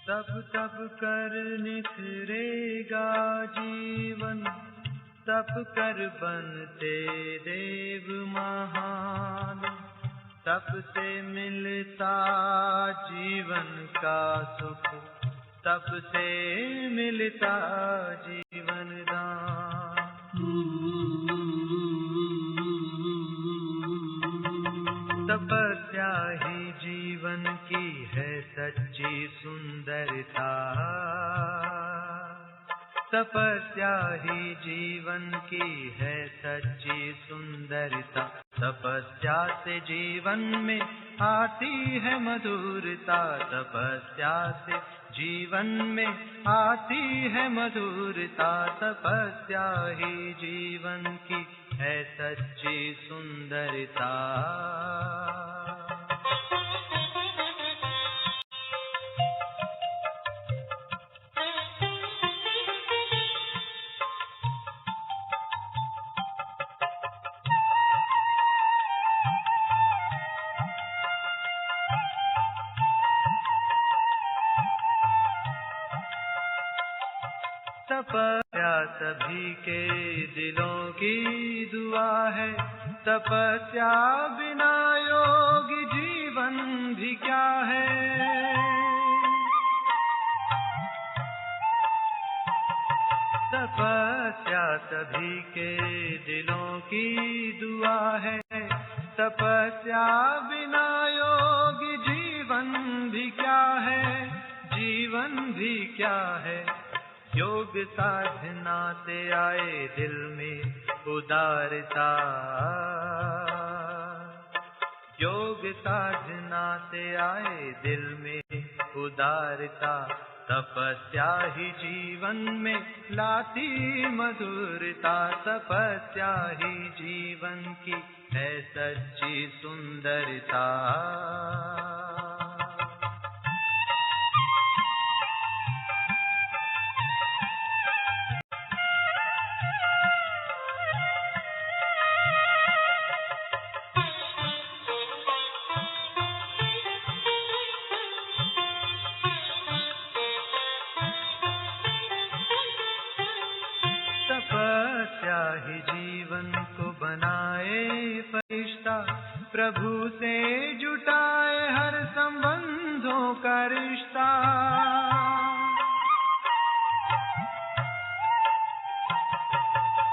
तब तब कर निखरेगा जीवन, तप कर बनते देव महान। तप से मिलता जीवन का सुख, तप से मिलता जीवन दान। तपस्या ही जीवन की है सच्ची सुंदरता, तपस्या ही जीवन की है सच्ची सुंदरता। तपस्या से जीवन में आती है मधुरता, तपस्या से जीवन में आती है मधुरता। तपस्या ही जीवन की है सच्ची सुंदरता। तपस्या सभी के दिलों की दुआ है, तपस्या बिना योगी जीवन भी क्या है। तपस्या सभी के दिलों की दुआ है, तपस्या बिना योगी जीवन भी क्या है, जीवन भी क्या है। योग साधना से आए दिल में उदारता, योग साधना से आए दिल में उदारता। तपस्या ही जीवन में लाती मधुरता, तपस्या ही जीवन की है सच्ची सुंदरता। तपस्या ही जीवन को बनाए फरिश्ता, प्रभु से जुटाए हर संबंधों का रिश्ता।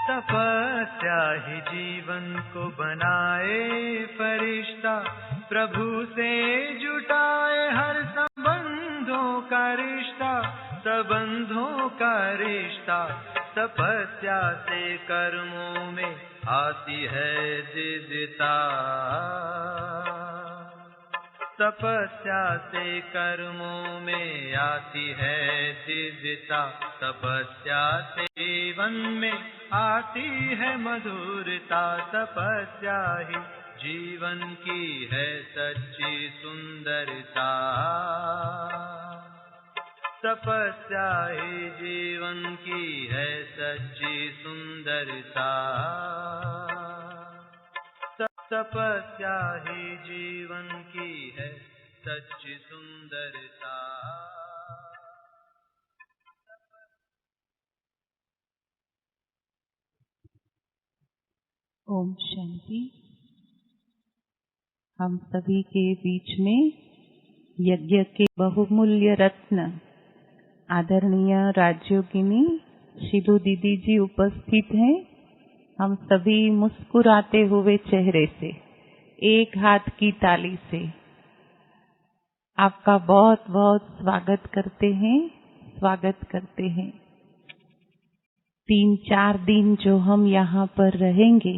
तपस्या ही जीवन को बनाए फरिश्ता, प्रभु से जुटाए हर संबंधों का रिश्ता, संबंधों का रिश्ता। तपस्या से कर्मों में आती है दिव्यता, तपस्या से कर्मों में आती है दिव्यता। तपस्या से जीवन में आती है मधुरता, तपस्या ही जीवन की है सच्ची सुंदरता। तपस्या ही जीवन की है सच्ची सुंदरता, तपस्या ही जीवन की है सच्ची सुंदरता। ओम शांति। हम सभी के बीच में यज्ञ के बहुमूल्य रत्न आदरणीय राजयोगिनी शिलू दीदी जी उपस्थित हैं। हम सभी मुस्कुराते हुए चेहरे से, एक हाथ की ताली से आपका बहुत बहुत स्वागत करते हैं, स्वागत करते हैं। 3-4 दिन जो हम यहाँ पर रहेंगे,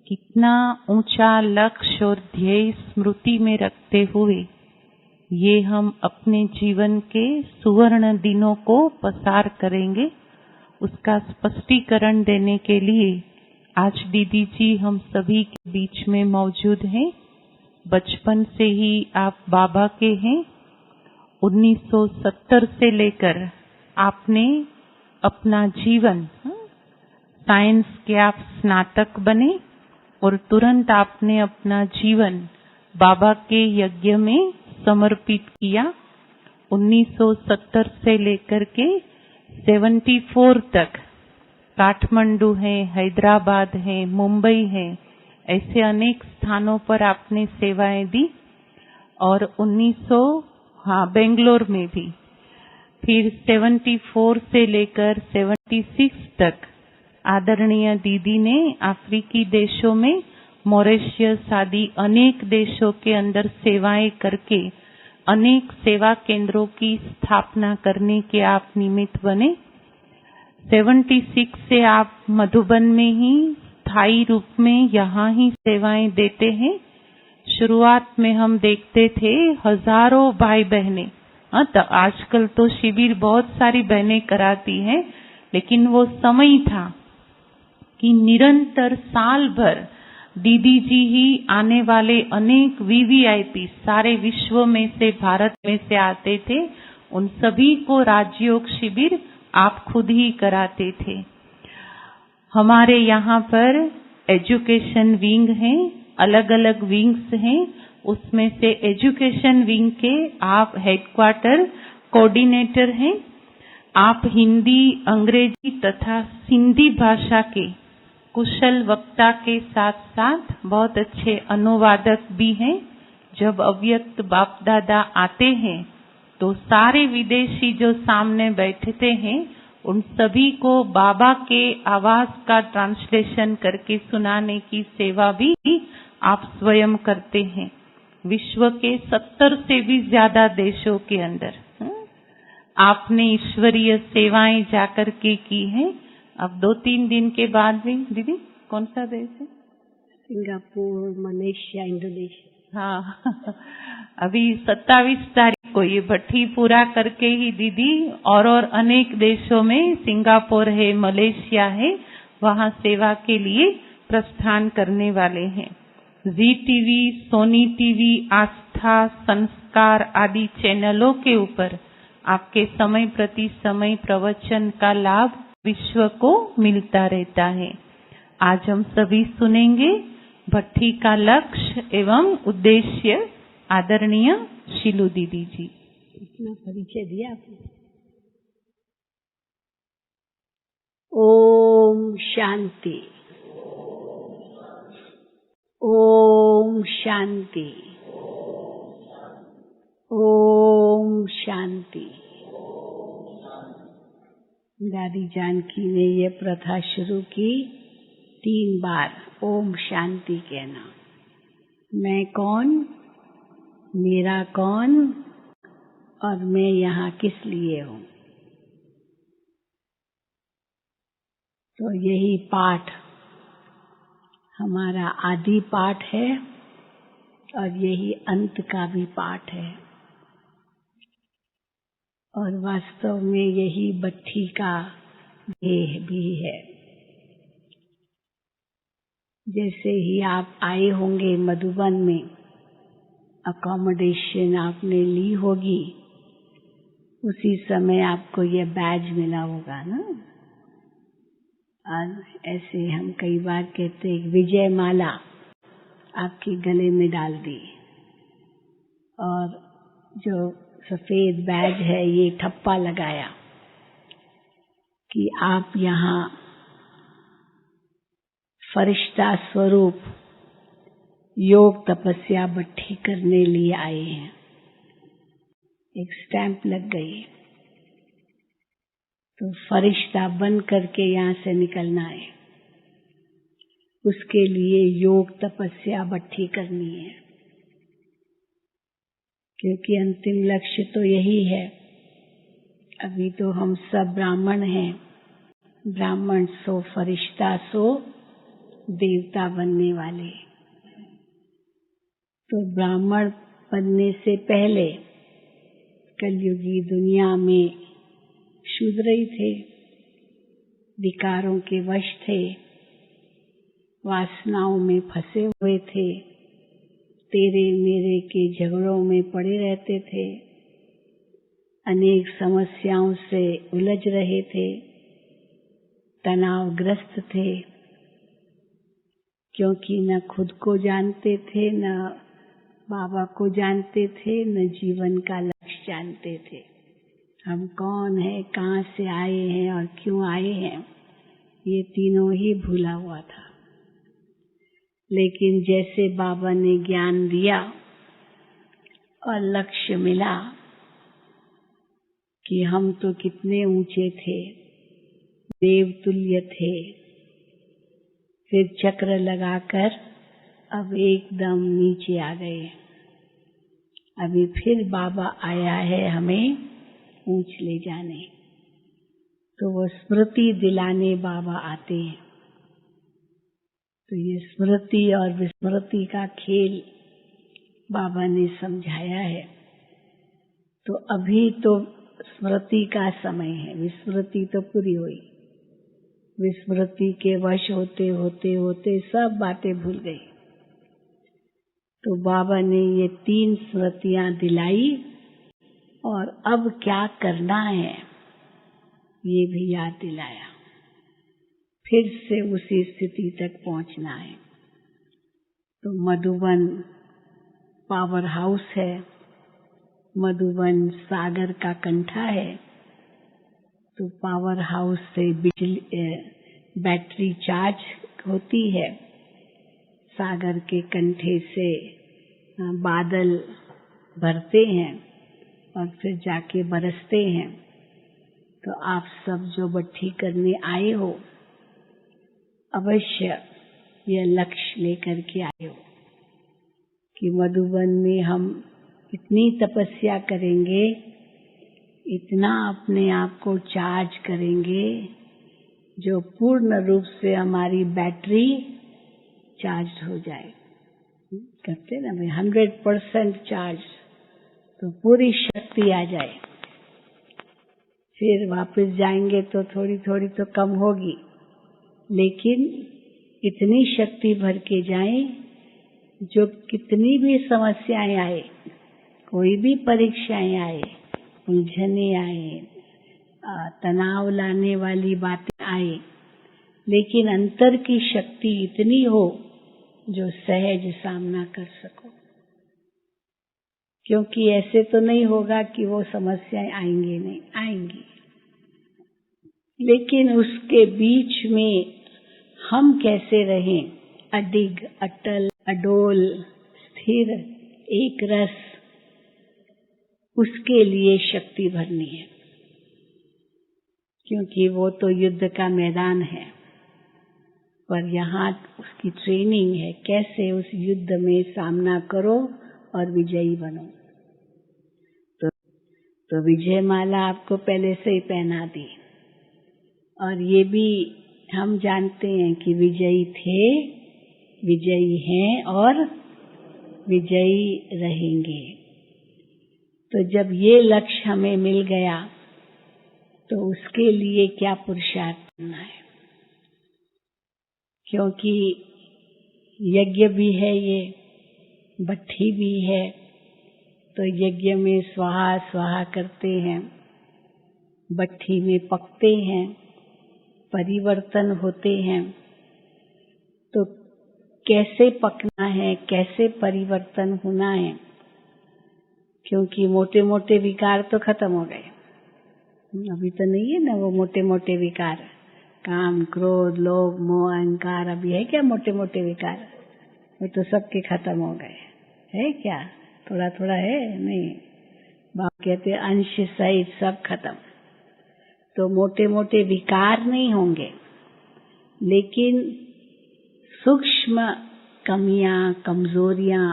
कितना ऊंचा लक्ष्य और ध्येय स्मृति में रखते हुए ये हम अपने जीवन के सुवर्ण दिनों को पसार करेंगे, उसका स्पष्टीकरण देने के लिए आज दीदी जी हम सभी के बीच में मौजूद हैं। बचपन से ही आप बाबा के हैं। 1970 से लेकर आपने अपना जीवन, साइंस के आप स्नातक बने, और तुरंत आपने अपना जीवन बाबा के यज्ञ में समर्पित किया। 1970 से लेकर के 74 तक काठमांडू है, हैदराबाद है, मुंबई है, ऐसे अनेक स्थानों पर आपने सेवाएं दी। और बेंगलोर में भी। फिर 74 से लेकर 76 तक आदरणीय दीदी ने अफ्रीकी देशों में, मॉरिशस आदि अनेक देशों के अंदर सेवाएं करके अनेक सेवा केंद्रों की स्थापना करने के आप निमित्त बने। 76 से आप मधुबन में ही स्थायी रूप में यहाँ ही सेवाएं देते हैं। शुरुआत में हम देखते थे हजारों भाई बहनें, तो आजकल तो शिविर बहुत सारी बहनें कराती हैं, लेकिन वो समय था कि निरंतर साल भर दीदी जी ही आने वाले अनेक वीवीआईपी सारे विश्व में से, भारत में से आते थे। उन सभी को राजयोग शिविर आप खुद ही कराते थे। हमारे यहाँ पर एजुकेशन विंग है, अलग अलग विंग्स हैं। उसमें से एजुकेशन विंग के आप हेडक्वार्टर कोऑर्डिनेटर हैं। आप हिंदी, अंग्रेजी तथा सिंधी भाषा के कुशल वक्ता के साथ साथ बहुत अच्छे अनुवादक भी हैं। जब अव्यक्त बाप दादा आते हैं तो सारे विदेशी जो सामने बैठते हैं उन सभी को बाबा के आवाज का ट्रांसलेशन करके सुनाने की सेवा भी आप स्वयं करते हैं। विश्व के 70 से भी ज्यादा देशों के अंदर आपने ईश्वरीय सेवाएं जाकर के की हैं। अब 2-3 दिन के बाद भी दीदी कौन सा देश है? Singapore, Malaysia, Indonesia. हाँ अभी 27 तारीख को ये भट्टी पूरा करके ही दीदी और अनेक देशों में, सिंगापुर है, मलेशिया है, वहाँ सेवा के लिए प्रस्थान करने वाले हैं। जी टीवी, सोनी टीवी, आस्था, संस्कार आदि चैनलों के ऊपर आपके समय प्रति समय प्रवचन का लाभ विश्व को मिलता रहता है। आज हम सभी सुनेंगे भट्टी का लक्ष्य एवं उद्देश्य। आदरणीय शिलू दीदी जी, इतना परिचय दिया आपने। ओम शांति, ओम शांति, ओम शांति। दादी जानकी ने ये प्रथा शुरू की 3 बार ओम शांति कहना। मैं कौन, मेरा कौन और मैं यहाँ किस लिए हूँ। तो यही पाठ हमारा आदि पाठ है और यही अंत का भी पाठ है। और वास्तव में यही भट्टी का ध्येय भी है। जैसे ही आप आए होंगे मधुबन में, अकोमोडेशन आपने ली होगी, उसी समय आपको ये बैज मिला होगा ना। और ऐसे हम कई बार कहते हैं विजय माला आपके गले में डाल दी, और जो सफेद बैज है ये ठप्पा लगाया कि आप यहाँ फरिश्ता स्वरूप योग तपस्या भट्टी करने लिए आए हैं। एक स्टैंप लग गई, तो फरिश्ता बन करके यहाँ से निकलना है। उसके लिए योग तपस्या भट्टी करनी है, क्योंकि अंतिम लक्ष्य तो यही है। अभी तो हम सब ब्राह्मण हैं, ब्राह्मण सो फरिश्ता सो देवता बनने वाले। तो ब्राह्मण बनने से पहले कलयुगी दुनिया में शूद्र ही थे, विकारों के वश थे, वासनाओं में फंसे हुए थे, तेरे मेरे के झगड़ों में पड़े रहते थे, अनेक समस्याओं से उलझ रहे थे, तनावग्रस्त थे, क्योंकि न खुद को जानते थे, न बाबा को जानते थे, न जीवन का लक्ष्य जानते थे। हम कौन है, कहाँ से आए हैं और क्यों आए हैं, ये तीनों ही भूला हुआ था। लेकिन जैसे बाबा ने ज्ञान दिया और लक्ष्य मिला कि हम तो कितने ऊंचे थे, देवतुल्य थे, फिर चक्र लगाकर अब एकदम नीचे आ गए। अभी फिर बाबा आया है हमें ऊंच ले जाने, तो वो स्मृति दिलाने बाबा आते हैं। तो ये स्मृति और विस्मृति का खेल बाबा ने समझाया है। तो अभी तो स्मृति का समय है, विस्मृति तो पूरी हुई। विस्मृति के वश होते होते होते सब बातें भूल गई। तो बाबा ने ये 3 स्मृतियां दिलाई और अब क्या करना है ये भी याद दिलाया। फिर से उसी स्थिति तक पहुंचना है। तो मधुबन पावर हाउस है, मधुबन सागर का कंठा है। तो पावर हाउस से बैटरी चार्ज होती है, सागर के कंठे से बादल भरते हैं और फिर जाके बरसते हैं। तो आप सब जो भट्टी करने आए हो, अवश्य यह लक्ष्य लेकर के आए हो कि मधुबन में हम इतनी तपस्या करेंगे, इतना अपने आप को चार्ज करेंगे, जो पूर्ण रूप से हमारी बैटरी चार्ज हो जाए। कहते हैं ना भाई 100% चार्ज, तो पूरी शक्ति आ जाए। फिर वापस जाएंगे तो थोड़ी थोड़ी तो कम होगी, लेकिन इतनी शक्ति भर के जाएं जो कितनी भी समस्याएं आए, कोई भी परीक्षाएं आए, उलझने आए, तनाव लाने वाली बातें आए, लेकिन अंतर की शक्ति इतनी हो जो सहज सामना कर सको। क्योंकि ऐसे तो नहीं होगा कि वो समस्याएं आएंगी, नहीं आएंगी, लेकिन उसके बीच में हम कैसे रहें, अडिग, अटल, अडोल, स्थिर, एक रस, उसके लिए शक्ति भरनी है। क्योंकि वो तो युद्ध का मैदान है, पर यहाँ उसकी ट्रेनिंग है, कैसे उस युद्ध में सामना करो और विजयी बनो। तो विजय माला आपको पहले से ही पहना दी, और ये भी हम जानते हैं कि विजयी थे, विजयी हैं और विजयी रहेंगे। तो जब ये लक्ष्य हमें मिल गया तो उसके लिए क्या पुरुषार्थ करना है, क्योंकि यज्ञ भी है, ये भट्ठी भी है। तो यज्ञ में स्वाहा स्वाहा करते हैं, भट्ठी में पकते हैं, परिवर्तन होते हैं। तो कैसे पकना है, कैसे परिवर्तन होना है, क्योंकि मोटे मोटे विकार तो खत्म हो गए, अभी तो नहीं है ना वो मोटे मोटे विकार, काम, क्रोध, लोभ, मोह, अहंकार। अभी है क्या मोटे मोटे विकार? वो तो सबके खत्म हो गए। है क्या? थोड़ा थोड़ा है, नहीं। बाप कहते अंश सहित सब खत्म। तो मोटे मोटे विकार नहीं होंगे, लेकिन सूक्ष्म कमियां, कमजोरियां,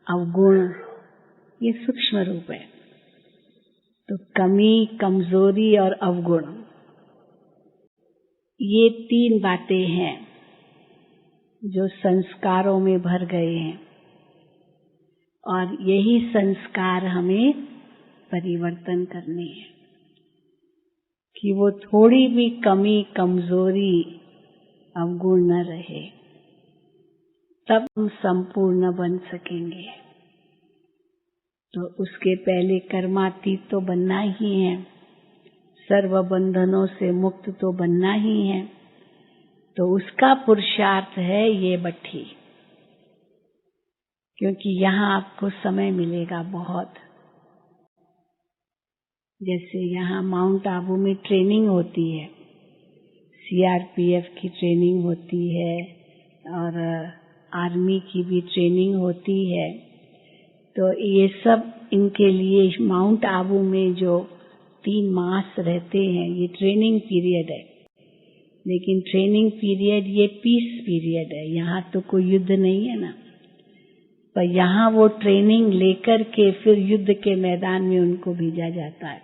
अवगुण, ये सूक्ष्म रूप है। तो कमी, कमजोरी और अवगुण, ये 3 बातें हैं जो संस्कारों में भर गए हैं, और यही संस्कार हमें परिवर्तन करने हैं कि वो थोड़ी भी कमी, कमजोरी, अवगुण न रहे, तब हम संपूर्ण बन सकेंगे। तो उसके पहले कर्मातीत तो बनना ही है, सर्व बंधनों से मुक्त तो बनना ही है, तो उसका पुरुषार्थ है ये भट्ठी, क्योंकि यहाँ आपको समय मिलेगा बहुत। जैसे यहाँ माउंट आबू में ट्रेनिंग होती है, सीआरपीएफ की ट्रेनिंग होती है और आर्मी की भी ट्रेनिंग होती है। तो ये सब इनके लिए माउंट आबू में जो 3 मास रहते हैं ये ट्रेनिंग पीरियड है। लेकिन ट्रेनिंग पीरियड ये पीस पीरियड है, यहाँ तो कोई युद्ध नहीं है ना। पर यहाँ वो ट्रेनिंग लेकर के फिर युद्ध के मैदान में उनको भेजा जाता है।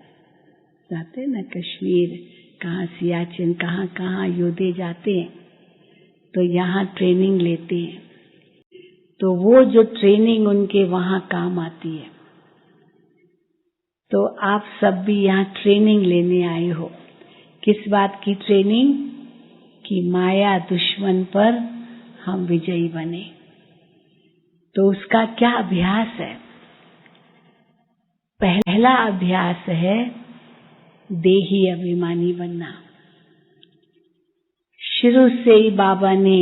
जाते हैं ना कश्मीर, कहाँ सियाचिन, कहाँ कहाँ योद्धे जाते हैं, तो यहाँ ट्रेनिंग लेते हैं। तो वो जो ट्रेनिंग उनके वहाँ काम आती है। तो आप सब भी यहाँ ट्रेनिंग लेने आए हो। किस बात की ट्रेनिंग? कि माया दुश्मन पर हम विजयी बने। तो उसका क्या अभ्यास है? पहला अभ्यास है देही अभिमानी बनना। शुरू से ही बाबा ने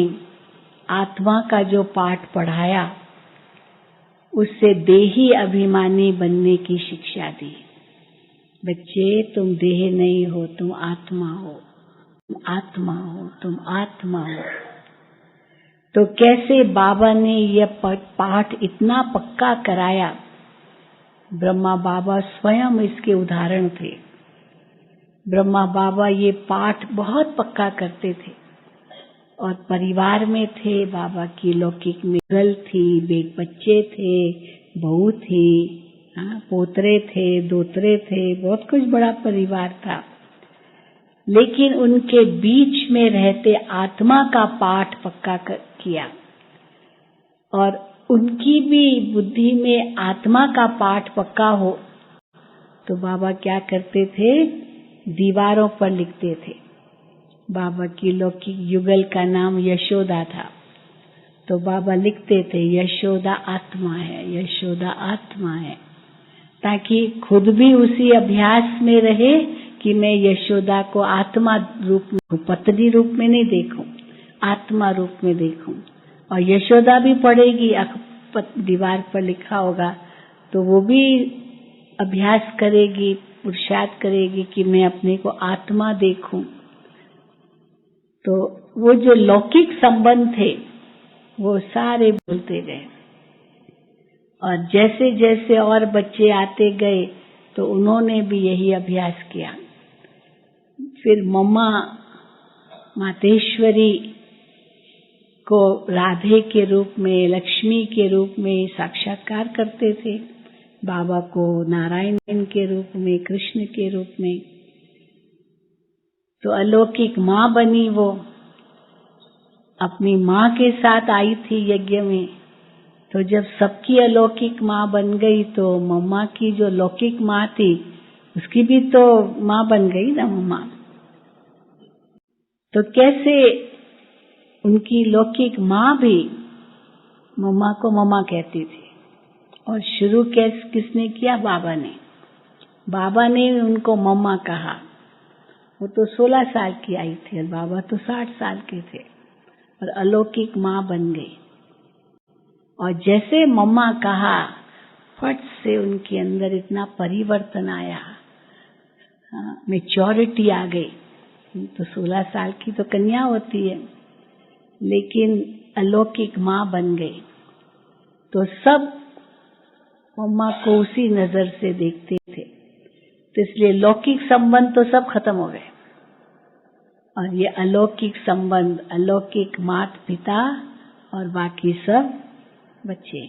आत्मा का जो पाठ पढ़ाया उससे देही अभिमानी बनने की शिक्षा दी। बच्चे, तुम देह नहीं हो, तुम आत्मा हो, तुम आत्मा हो, तुम आत्मा हो। तो कैसे बाबा ने यह पाठ इतना पक्का कराया? ब्रह्मा बाबा स्वयं इसके उदाहरण थे। ब्रह्मा बाबा ये पाठ बहुत पक्का करते थे और परिवार में थे। बाबा की लौकिक में गर्ल थी, बच्चे थे, बहू थी, पोतरे थे, दोतरे थे, बहुत कुछ बड़ा परिवार था। लेकिन उनके बीच में रहते आत्मा का पाठ पक्का किया और उनकी भी बुद्धि में आत्मा का पाठ पक्का हो तो बाबा क्या करते थे? दीवारों पर लिखते थे। बाबा की लौकिक युगल का नाम यशोदा था, तो बाबा लिखते थे यशोदा आत्मा है, यशोदा आत्मा है, ताकि खुद भी उसी अभ्यास में रहे कि मैं यशोदा को आत्मा रूप में, पत्नी रूप में नहीं देखूं, आत्मा रूप में देखूं। और यशोदा भी पढ़ेगी, दीवार पर लिखा होगा तो वो भी अभ्यास करेगी, पुरुषार्थ करेगी कि मैं अपने को आत्मा देखूं। तो वो जो लौकिक संबंध थे वो सारे भूलते गए और जैसे जैसे और बच्चे आते गए तो उन्होंने भी यही अभ्यास किया। फिर मम्मा मातेश्वरी को राधे के रूप में, लक्ष्मी के रूप में साक्षात्कार करते थे, बाबा को नारायण के रूप में, कृष्ण के रूप में। तो अलौकिक माँ बनी, वो अपनी माँ के साथ आई थी यज्ञ में। तो जब सबकी अलौकिक माँ बन गई तो मम्मा की जो लौकिक माँ थी उसकी भी तो माँ बन गई ना मम्मा। तो कैसे उनकी लौकिक माँ भी मम्मा को मम्मा कहती थी और शुरू किसने किया? बाबा ने। बाबा ने उनको मम्मा कहा। वो तो 16 साल की आई थी और बाबा तो 60 साल के थे और अलौकिक माँ बन गई। और जैसे मम्मा कहा फट से उनके अंदर इतना परिवर्तन आया, मैच्योरिटी आ गई। तो 16 साल की तो कन्या होती है लेकिन अलौकिक माँ बन गई। तो सब मम्मा को उसी नजर से देखते थे, तो इसलिए लौकिक संबंध तो सब खत्म हो गए और ये अलौकिक संबंध, अलौकिक माता पिता और बाकी सब बच्चे।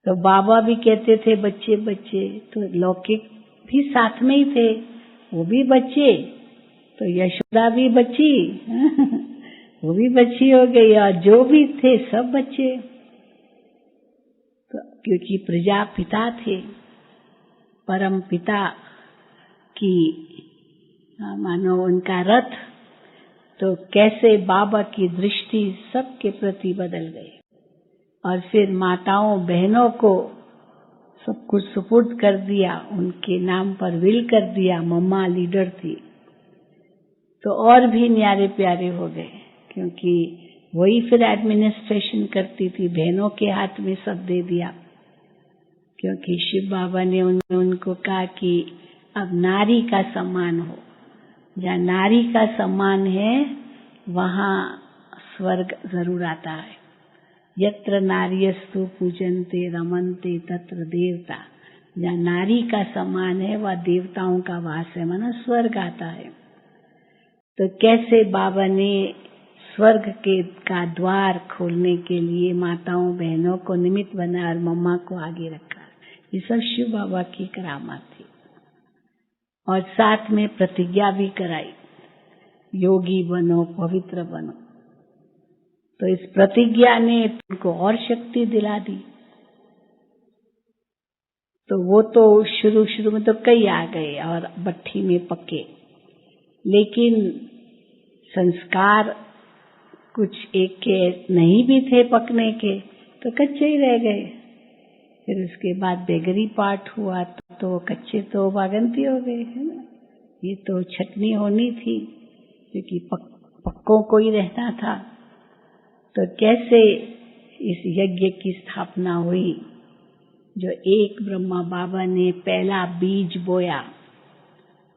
तो बाबा भी कहते थे बच्चे बच्चे, तो लौकिक भी साथ में ही थे, वो भी बच्चे। तो यशोदा भी बच्ची वो भी बच्ची हो गई और जो भी थे सब बच्चे। तो क्योंकि प्रजापिता थे, परम पिता की मानो उनका रथ, तो कैसे बाबा की दृष्टि सबके प्रति बदल गई और फिर माताओं बहनों को सब कुछ सुपुर्द कर दिया, उनके नाम पर विल कर दिया। मम्मा लीडर थी तो और भी न्यारे प्यारे हो गए, क्योंकि वही फिर एडमिनिस्ट्रेशन करती थी, बहनों के हाथ में सब दे दिया। क्योंकि शिव बाबा ने उनको कहा कि अब नारी का सम्मान हो, जहाँ नारी का सम्मान है वहाँ स्वर्ग जरूर आता है। यत्र नार्यस्तु पूजन्ते रमन्ते तत्र देवता, जहाँ नारी का सम्मान है वह देवताओं का वास है, माना स्वर्ग आता है। तो कैसे बाबा ने स्वर्ग का द्वार खोलने के लिए माताओं बहनों को निमित्त बनाया और मम्मा को आगे रखा, ये सब शिव बाबा की करामात थी। और साथ में प्रतिज्ञा भी कराई, योगी बनो पवित्र बनो। तो इस प्रतिज्ञा ने उनको और शक्ति दिला दी। तो वो तो शुरू में तो कई आ गए और भट्ठी में पके, लेकिन संस्कार कुछ एक के नहीं भी थे पकने के, तो कच्चे ही रह गए। फिर उसके बाद बेगरी पाठ हुआ तो कच्चे तो बागंती हो गए, है ना। ये तो छटनी होनी थी, क्योंकि पक्कों को ही रहना था। तो कैसे इस यज्ञ की स्थापना हुई, जो एक ब्रह्मा बाबा ने पहला बीज बोया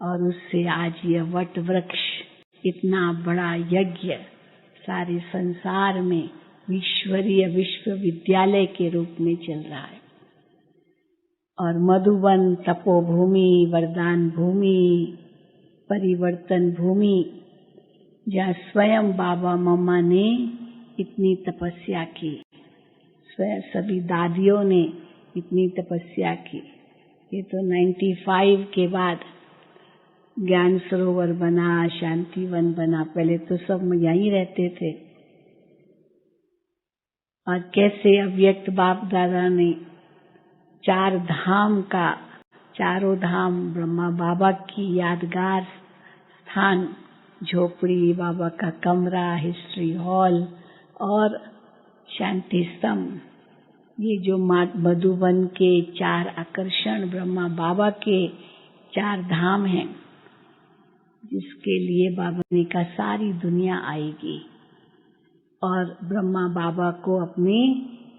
और उससे आज यह वट वृक्ष इतना बड़ा यज्ञ सारे संसार में ईश्वरीय विश्वविद्यालय के रूप में चल रहा है। और मधुबन तपोभूमि, वरदान भूमि, परिवर्तन भूमि, जहाँ स्वयं बाबा मम्मा ने इतनी तपस्या की, स्वयं सभी दादियों ने इतनी तपस्या की। ये तो 95 के बाद ज्ञान सरोवर बना, शांतिवन बना, पहले तो सब यहीं रहते थे। और कैसे अव्यक्त बाप दादा ने 4 धाम का, चारों धाम ब्रह्मा बाबा की यादगार स्थान, झोपड़ी, बाबा का कमरा, हिस्ट्री हॉल और शांति स्तंभ, ये जो मधुबन के 4 आकर्षण ब्रह्मा बाबा के 4 धाम हैं, जिसके लिए बाबा ने कहा सारी दुनिया आएगी और ब्रह्मा बाबा को अपने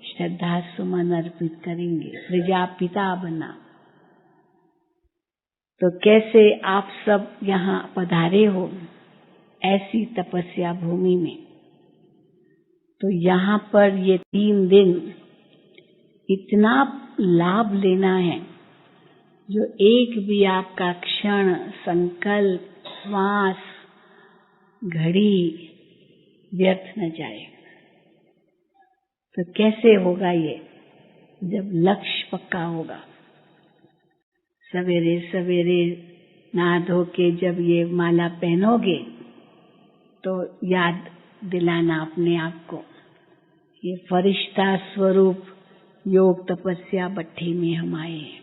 श्रद्धा सुमन अर्पित करेंगे, प्रजापिता बना। तो कैसे आप सब यहाँ पधारे हो ऐसी तपस्या भूमि में। तो यहाँ पर ये 3 दिन इतना लाभ लेना है, जो एक भी आपका क्षण, संकल्प, श्वास, घड़ी व्यर्थ न जाए। तो कैसे होगा ये, जब लक्ष्य पक्का होगा। सवेरे सवेरे नहा धो के जब ये माला पहनोगे तो याद दिलाना अपने आप को, ये फरिश्ता स्वरूप योग तपस्या भट्ठी में हम आए हैं,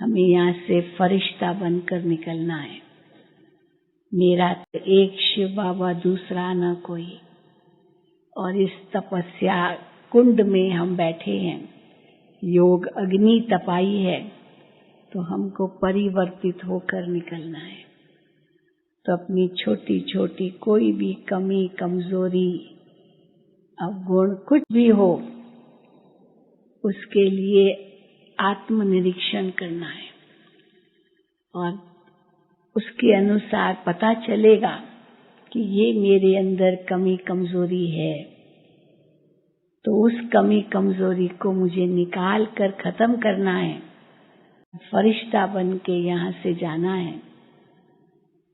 हमें यहाँ से फरिश्ता बनकर निकलना है। मेरा तो एक शिव बाबा, दूसरा न कोई। और इस तपस्या कुंड में हम बैठे हैं, योग अग्नि तपाई है, तो हमको परिवर्तित होकर निकलना है। तो अपनी छोटी छोटी कोई भी कमी, कमजोरी, अवगुण कुछ भी हो, उसके लिए आत्मनिरीक्षण करना है और उसके अनुसार पता चलेगा कि ये मेरे अंदर कमी कमजोरी है, तो उस कमी कमजोरी को मुझे निकाल कर खत्म करना है, फरिश्ता बन के यहाँ से जाना है।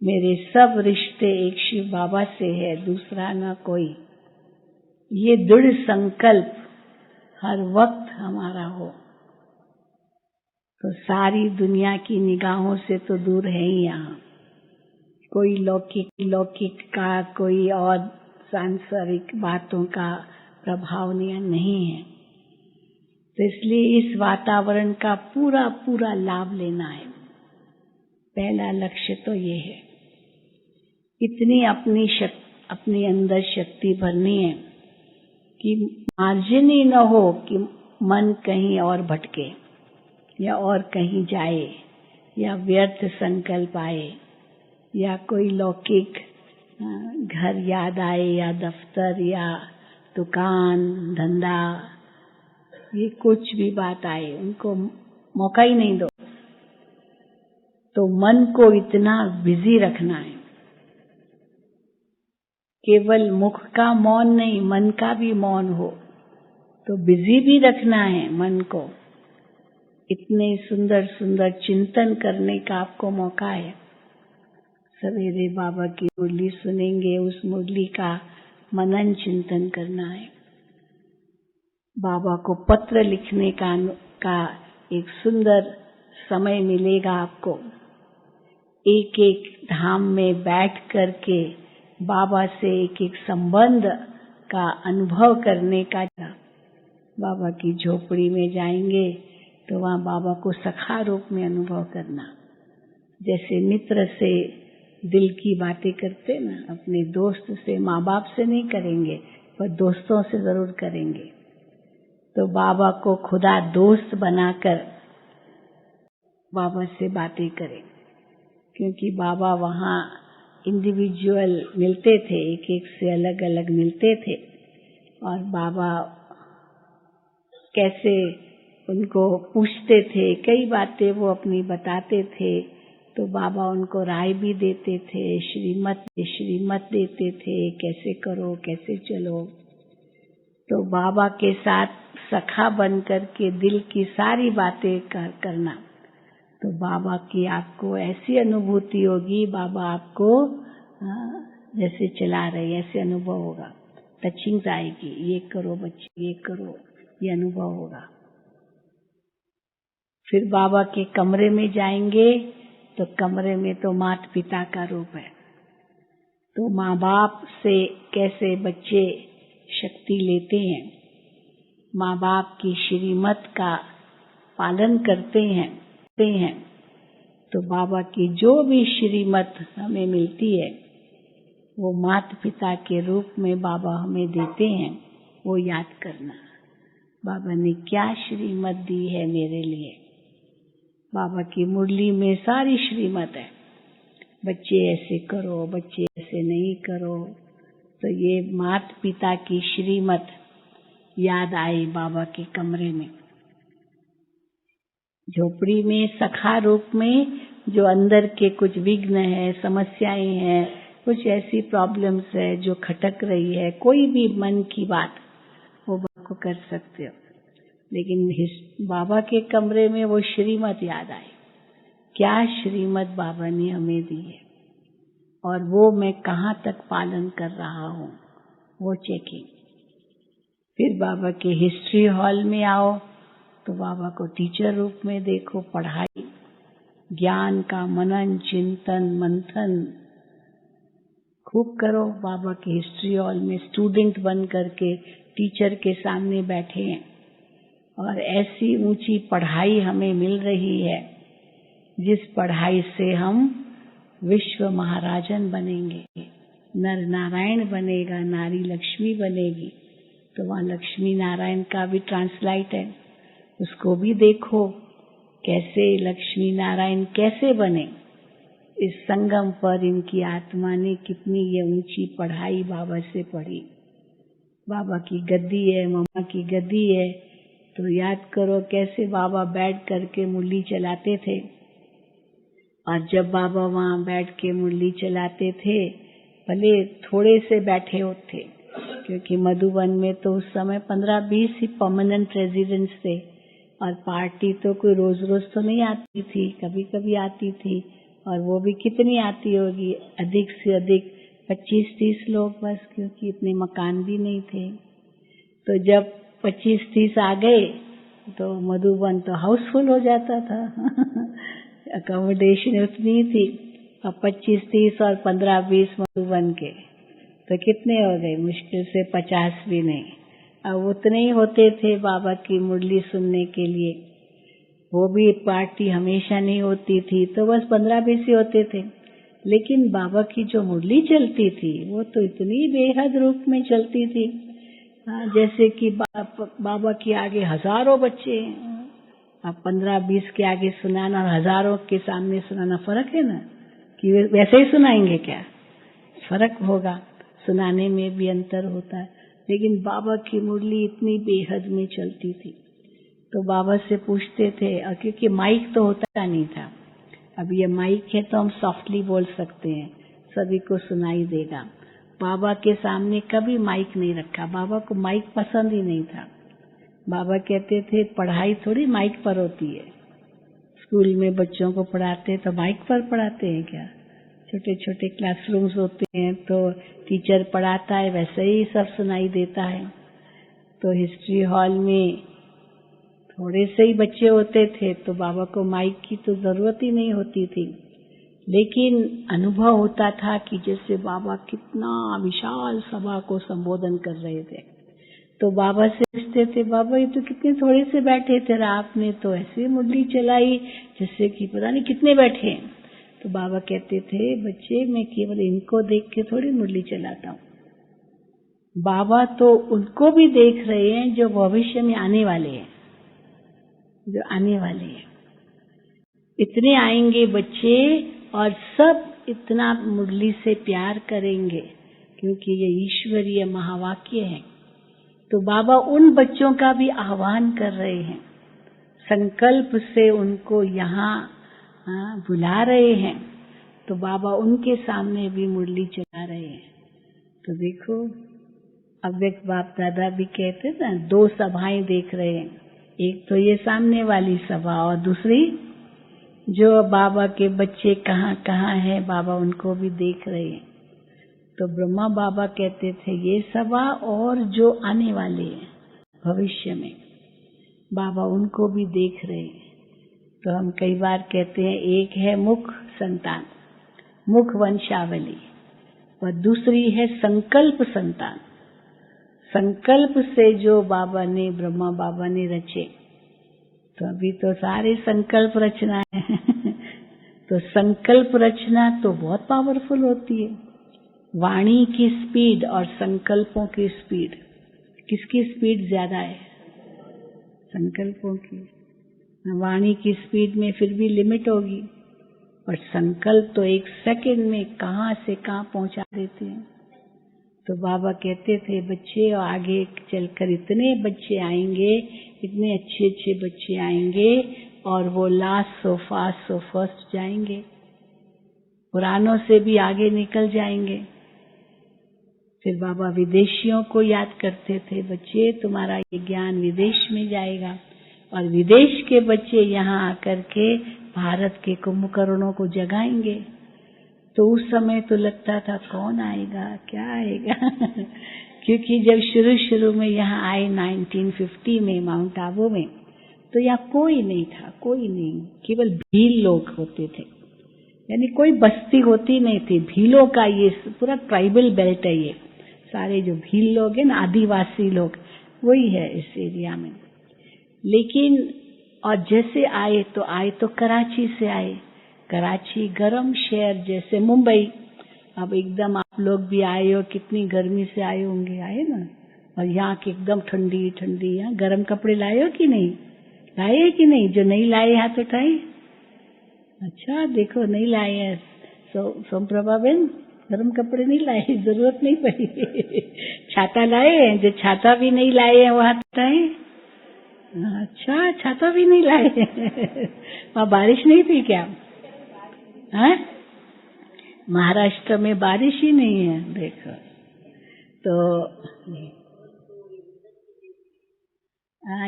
मेरे सब रिश्ते एक शिव बाबा से है, दूसरा न कोई। ये दृढ़ संकल्प हर वक्त हमारा हो, तो सारी दुनिया की निगाहों से तो दूर है ही यहाँ। कोई लौकिक का, कोई और सांसारिक बातों का प्रभाव नहीं है। तो इसलिए इस वातावरण का पूरा पूरा लाभ लेना है। पहला लक्ष्य तो ये है। इतनी अपने अंदर शक्ति भरनी है कि मार्जिन ही न हो कि मन कहीं और भटके या और कहीं जाए या व्यर्थ संकल्प आए। या कोई लौकिक घर याद आए, या दफ्तर, या दुकान, धंधा, ये कुछ भी बात आए, उनको मौका ही नहीं दो। तो मन को इतना बिजी रखना है, केवल मुख का मौन नहीं, मन का भी मौन हो। तो बिजी भी रखना है मन को। इतने सुंदर सुंदर चिंतन करने का आपको मौका है। सवेरे बाबा की मुरली सुनेंगे, उस मुरली का मनन चिंतन करना है। बाबा को पत्र लिखने का एक सुंदर समय मिलेगा आपको। एक एक धाम में बैठ करके बाबा से एक एक संबंध का अनुभव करने का। बाबा की झोपड़ी में जाएंगे तो वहाँ बाबा को सखा रूप में अनुभव करना। जैसे मित्र से दिल की बातें करते ना, अपने दोस्त से, माँ बाप से नहीं करेंगे पर दोस्तों से जरूर करेंगे। तो बाबा को खुदा दोस्त बनाकर बाबा से बातें करें, क्योंकि बाबा वहाँ इंडिविजुअल मिलते थे, एक एक से अलग अलग मिलते थे। और बाबा कैसे उनको पूछते थे, कई बातें वो अपनी बताते थे, तो बाबा उनको राय भी देते थे, श्रीमत देते थे, कैसे करो, कैसे चलो। तो बाबा के साथ सखा बन करके दिल की सारी बातें करना, तो बाबा की आपको ऐसी अनुभूति होगी, बाबा आपको जैसे चला रहे ऐसे अनुभव होगा। टचिंग्स आएगी, ये करो बच्चे, ये करो, ये अनुभव होगा। फिर बाबा के कमरे में जाएंगे तो कमरे में तो माता पिता का रूप है। तो माँ बाप से कैसे बच्चे शक्ति लेते हैं, माँ बाप की श्रीमत का पालन करते हैं। तो बाबा की जो भी श्रीमत हमें मिलती है वो माता पिता के रूप में बाबा हमें देते हैं, वो याद करना। बाबा ने क्या श्रीमत दी है मेरे लिए। बाबा की मुरली में सारी श्रीमत है, बच्चे ऐसे करो, बच्चे ऐसे नहीं करो। तो ये माता पिता की श्रीमत याद आई बाबा के कमरे में। झोपड़ी में सखा रूप में जो अंदर के कुछ विघ्न है, समस्याएं हैं, कुछ ऐसी प्रॉब्लम्स है जो खटक रही है, कोई भी मन की बात वो बाबा को कर सकते हो। लेकिन बाबा के कमरे में वो श्रीमत याद आए, क्या श्रीमत बाबा ने हमें दी है और वो मैं कहाँ तक पालन कर रहा हूँ, वो चेकिंग। फिर बाबा के हिस्ट्री हॉल में आओ तो बाबा को टीचर रूप में देखो, पढ़ाई, ज्ञान का मनन, चिंतन, मंथन खूब करो। बाबा के हिस्ट्री हॉल में स्टूडेंट बन करके टीचर के सामने बैठे हैं और ऐसी ऊंची पढ़ाई हमें मिल रही है जिस पढ़ाई से हम विश्व महाराजन बनेंगे, नर नारायण बनेगा, नारी लक्ष्मी बनेगी। तो वहाँ लक्ष्मी नारायण का भी ट्रांसलाइट है, उसको भी देखो कैसे लक्ष्मी नारायण कैसे बने। इस संगम पर इनकी आत्मा ने कितनी ये ऊंची पढ़ाई बाबा से पढ़ी। बाबा की गद्दी है, मम्मा की गद्दी है, तो याद करो कैसे बाबा बैठ करके मुरली चलाते थे। और जब बाबा वहाँ बैठ के मुरली चलाते थे, भले थोड़े से बैठे होते, क्योंकि मधुबन में तो उस समय 15-20 ही परमानेंट रेजिडेंट्स थे और पार्टी तो कोई रोज रोज तो नहीं आती थी, कभी कभी आती थी, और वो भी कितनी आती होगी, अधिक से अधिक 25-30 लोग बस, क्योंकि इतने मकान भी नहीं थे। तो जब 25-30 आ गए तो मधुबन तो हाउसफुल हो जाता था अकोमोडेशन उतनी थी। अब 25-30 और 15-20 मधुबन के तो कितने हो गए, मुश्किल से 50 भी नहीं। अब उतने ही होते थे बाबा की मुरली सुनने के लिए। वो भी पार्टी हमेशा नहीं होती थी, तो बस 15-20 ही होते थे। लेकिन बाबा की जो मुरली चलती थी वो तो इतनी बेहद रूप में चलती थी, जैसे कि बाबा के आगे हजारों बच्चे। अब 15-20 के आगे सुनाना और हजारों के सामने सुनाना फर्क है ना, कि वैसे ही सुनाएंगे क्या? फर्क होगा, सुनाने में भी अंतर होता है। लेकिन बाबा की मुरली इतनी बेहद में चलती थी, तो बाबा से पूछते थे, और क्योंकि माइक तो होता नहीं था, अब ये माइक है तो हम सॉफ्टली बोल सकते हैं, सभी को सुनाई देगा। बाबा के सामने कभी माइक नहीं रखा, बाबा को माइक पसंद ही नहीं था। बाबा कहते थे पढ़ाई थोड़ी माइक पर होती है, स्कूल में बच्चों को पढ़ाते तो माइक पर पढ़ाते हैं क्या? छोटे छोटे क्लासरूम्स होते हैं तो टीचर पढ़ाता है, वैसे ही सब सुनाई देता है। तो हिस्ट्री हॉल में थोड़े से ही बच्चे होते थे तो बाबा को माइक की तो जरूरत ही नहीं होती थी, लेकिन अनुभव होता था कि जैसे बाबा कितना विशाल सभा को संबोधन कर रहे थे। तो बाबा से पूछते थे, बाबा ये तो कितने थोड़े से बैठे थे, आपने तो ऐसे मुरली चलाई जैसे कि पता नहीं कितने बैठे। तो बाबा कहते थे, बच्चे मैं केवल इनको देख के थोड़ी मुरली चलाता हूँ, बाबा तो उनको भी देख रहे हैं जो भविष्य में आने वाले हैं, जो आने वाले हैं। इतने आएंगे बच्चे और सब इतना मुरली से प्यार करेंगे क्योंकि ये ईश्वरीय महावाक्य है। तो बाबा उन बच्चों का भी आह्वान कर रहे हैं, संकल्प से उनको यहाँ बुला रहे हैं। तो बाबा उनके सामने भी मुरली चला रहे हैं। तो देखो अव्यक्त बाप दादा भी कहते ना, दो सभाएं देख रहे हैं, एक तो ये सामने वाली सभा और दूसरी जो बाबा के बच्चे कहाँ कहाँ हैं, बाबा उनको भी देख रहे हैं। तो ब्रह्मा बाबा कहते थे ये सभा और जो आने वाले हैं भविष्य में, बाबा उनको भी देख रहे हैं। तो हम कई बार कहते हैं एक है मुख संतान, मुख वंशावली, और दूसरी है संकल्प संतान। संकल्प से जो बाबा ने, ब्रह्मा बाबा ने रचे, तो अभी तो सारे संकल्प रचना है तो संकल्प रचना तो बहुत पावरफुल होती है। वाणी की स्पीड और संकल्पों की स्पीड, किसकी स्पीड ज्यादा है? संकल्पों की। वाणी की स्पीड में फिर भी लिमिट होगी, और संकल्प तो एक सेकंड में कहाँ से कहाँ पहुंचा देते हैं। तो बाबा कहते थे बच्चे आगे चलकर इतने बच्चे आएंगे, इतने अच्छे अच्छे बच्चे आएंगे, और वो last so fast so first जाएंगे, पुरानों से भी आगे निकल जाएंगे। फिर बाबा विदेशियों को याद करते थे, बच्चे तुम्हारा ये ज्ञान विदेश में जाएगा, और विदेश के बच्चे यहाँ आकर के भारत के कुंभकर्णों को जगाएंगे। तो उस समय तो लगता था कौन आएगा, क्या आएगा क्योंकि जब शुरू शुरू में यहाँ आए 1950 में माउंट आबू में, तो यहाँ कोई नहीं था, कोई नहीं, केवल भील लोग होते थे, यानी कोई बस्ती होती नहीं थी। भीलों का ये पूरा ट्राइबल बेल्ट है, ये सारे जो भील लोग हैं ना, आदिवासी लोग, वही है इस एरिया में। लेकिन और जैसे आए तो कराची से आए, कराची गर्म शहर जैसे मुंबई। अब एकदम आप लोग भी आए हो, कितनी गर्मी से आए होंगे, आए ना, और यहाँ की एकदम ठंडी ठंडी, यहाँ गर्म कपड़े लाए हो कि नहीं, लाए कि नहीं? जो नहीं लाए हाथ उठाए। अच्छा देखो नहीं लाए हैं, सोम प्रभा बहन गर्म कपड़े नहीं लाए, जरूरत नहीं पड़ी छाता लाए हैं, जो छाता भी नहीं लाए हैं वो हाथ उठाए। अच्छा छाता भी नहीं लाए वहाँ बारिश नहीं थी क्या? हैं? महाराष्ट्र में बारिश ही नहीं है, देखो। तो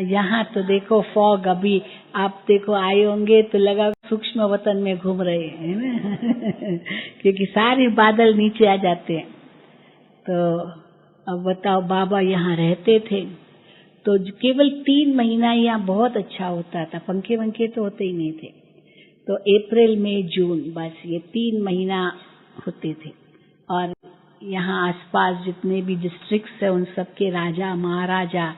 यहाँ तो देखो फॉग, अभी आप देखो आए होंगे तो लगा सूक्ष्म वतन में घूम रहे हैं ना क्योंकि सारे बादल नीचे आ जाते हैं। तो अब बताओ, बाबा यहाँ रहते थे तो केवल 3 महीना यहाँ बहुत अच्छा होता था, पंखे वंखे तो होते ही नहीं थे। तो अप्रैल मई जून बस ये 3 महीना होते थे, और यहाँ आसपास जितने भी डिस्ट्रिक्ट्स है उन सब के राजा महाराजा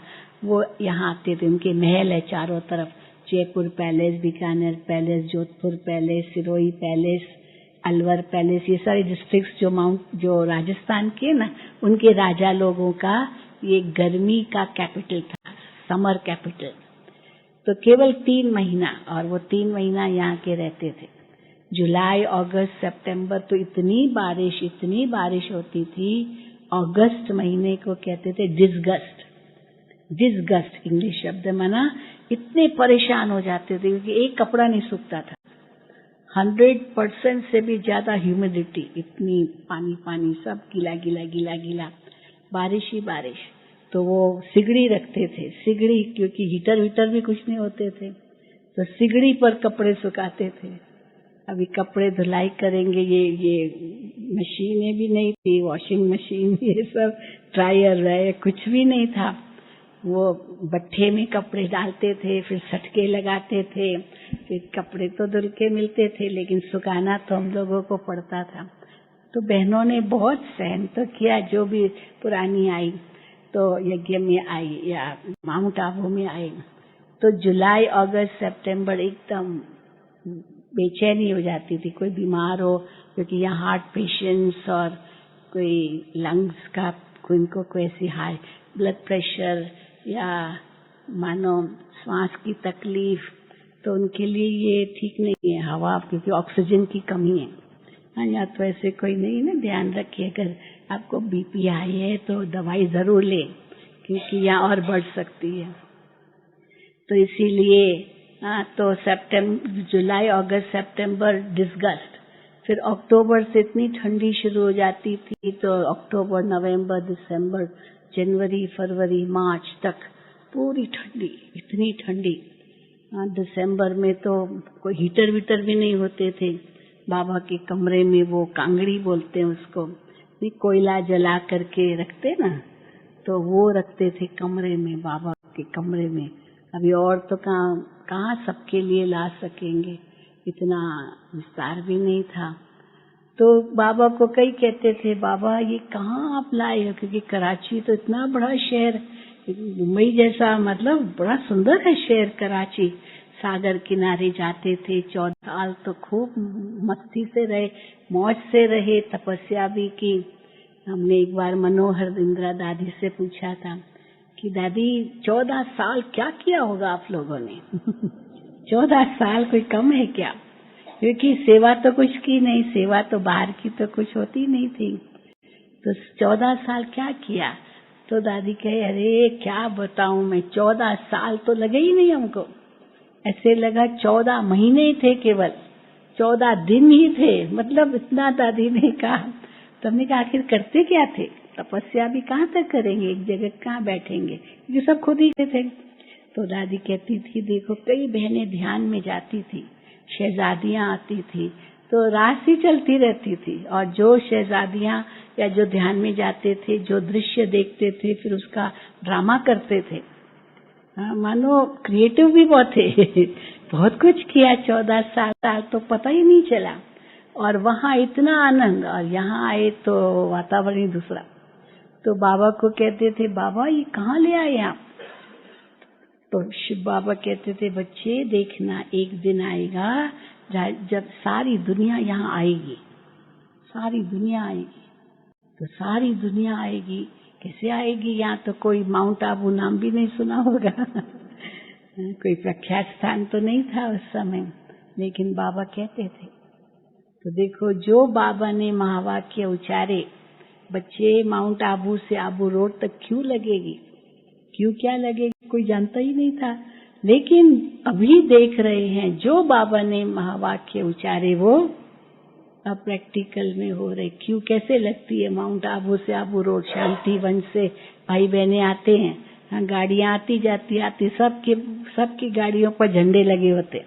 वो यहाँ आते थे। उनके महल है चारों तरफ, Jaipur palace, Bikaner palace, Jodhpur palace, Sirohi palace, Alwar palace, ये सारे डिस्ट्रिक्ट्स जो राजस्थान के ना, उनके राजा लोगों का ये गर्मी का कैपिटल था, समर कैपिटल। तो केवल 3 महीना, और वो 3 महीना यहाँ के रहते थे। जुलाई, अगस्त, सितंबर तो इतनी बारिश होती थी। अगस्त महीने को कहते थे डिसगस्ट इंग्लिश शब्द माना। इतने परेशान हो जाते थे क्योंकि एक कपड़ा नहीं सूखता था। 100% से भी ज्यादा ह्यूमिडिटी, इतनी पानी सब गीला, बारिश ही बारिश। तो वो सिगड़ी रखते थे, सिगड़ी, क्योंकि हीटर भी कुछ नहीं होते थे, तो सिगड़ी पर कपड़े सुखाते थे। अभी कपड़े धुलाई करेंगे, ये मशीनें भी नहीं थी, वॉशिंग मशीन, ये सब ड्रायर कुछ भी नहीं था। वो भट्ठे में कपड़े डालते थे, फिर सटके लगाते थे, फिर कपड़े तो धुल के मिलते थे, लेकिन सुखाना तो हम लोगों को पड़ता था। तो बहनों ने बहुत सहन तो किया, जो भी पुरानी आई तो यज्ञ में आई या माउंट आबू में आई। तो जुलाई, अगस्त, सितंबर एकदम बेचैनी हो जाती थी। कोई बीमार हो, क्योंकि यहाँ हार्ट पेशेंट्स और कोई लंग्स का कोई ऐसी हाई ब्लड प्रेशर या मानो श्वास की तकलीफ, तो उनके लिए ये ठीक नहीं है हवा, क्योंकि ऑक्सीजन की कमी है। हाँ, या तो ऐसे कोई नहीं ना, ध्यान रखिए, अगर आपको बीपी आई है तो दवाई जरूर ले, क्योंकि यहाँ और बढ़ सकती है। तो इसीलिए तो जुलाई, अगस्त, सितंबर डिसगस्ट। फिर अक्टूबर से इतनी ठंडी शुरू हो जाती थी, तो अक्टूबर, नवंबर, दिसंबर, जनवरी, फरवरी, मार्च तक पूरी ठंडी, इतनी ठंडी। दिसंबर में तो कोई हीटर भी नहीं होते थे। बाबा के कमरे में वो कांगड़ी बोलते हैं उसको, कोयला जला करके रखते ना, तो वो रखते थे कमरे में, बाबा के कमरे में। अभी और तो कहाँ सबके लिए ला सकेंगे, इतना विस्तार भी नहीं था। तो बाबा को कई कहते थे, बाबा ये कहाँ आप लाए हो, क्योंकि कराची तो इतना बड़ा शहर, मुंबई जैसा, मतलब बड़ा सुंदर है शहर कराची। सागर किनारे जाते थे, 14 साल तो खूब मस्ती से रहे, मौज से रहे, तपस्या भी की। हमने एक बार मनोहर इंदिरा दादी से पूछा था कि दादी 14 साल क्या किया होगा आप लोगों ने? 14 साल कोई कम है क्या? क्योंकि सेवा तो कुछ की नहीं, सेवा तो बाहर की तो कुछ होती नहीं थी। तो 14 साल क्या किया? तो दादी कहे, अरे क्या बताऊं मैं, 14 साल तो लगे ही नहीं हमको, ऐसे लगा 14 महीने ही थे, केवल 14 दिन ही थे, मतलब इतना दादी ने कहा। तो हमने कहा आखिर करते क्या थे? तपस्या भी कहाँ तक करेंगे, एक जगह कहाँ बैठेंगे, ये सब खुद ही थे। तो दादी कहती थी, देखो कई बहनें ध्यान में जाती थी, शहजादियां आती थी, तो रात ही चलती रहती थी, और जो शहजादियां या जो ध्यान में जाते थे, जो दृश्य देखते थे, फिर उसका ड्रामा करते थे। मानो क्रिएटिव भी बहुत थे, बहुत कुछ किया। 14 साल तो पता ही नहीं चला, और वहाँ इतना आनंद, और यहाँ आए तो वातावरण ही दूसरा। तो बाबा को कहते थे, बाबा ये कहाँ ले आए आप? तो शिव बाबा कहते थे, बच्चे देखना एक दिन आएगा जब सारी दुनिया यहाँ आएगी, सारी दुनिया आएगी। तो सारी दुनिया आएगी, कैसे आएगी? यहाँ तो कोई माउंट आबू नाम भी नहीं सुना होगा कोई प्रख्यात स्थान तो नहीं था उस समय, लेकिन बाबा कहते थे। तो देखो, जो बाबा ने महावाक्य उच्चारे, बच्चे माउंट आबू से आबू रोड तक क्यों लगेगी, क्यों क्या लगेगी, कोई जानता ही नहीं था। लेकिन अभी देख रहे हैं, जो बाबा ने महावाक्य उच्चारे वो अब प्रैक्टिकल में हो रहे। क्यों, कैसे लगती है माउंट आबू से आबू रोड? शांति वन से भाई बहने आते हैं, हाँ, गाड़ियां आती जाती आती, सबकी गाड़ियों पर झंडे लगे होते,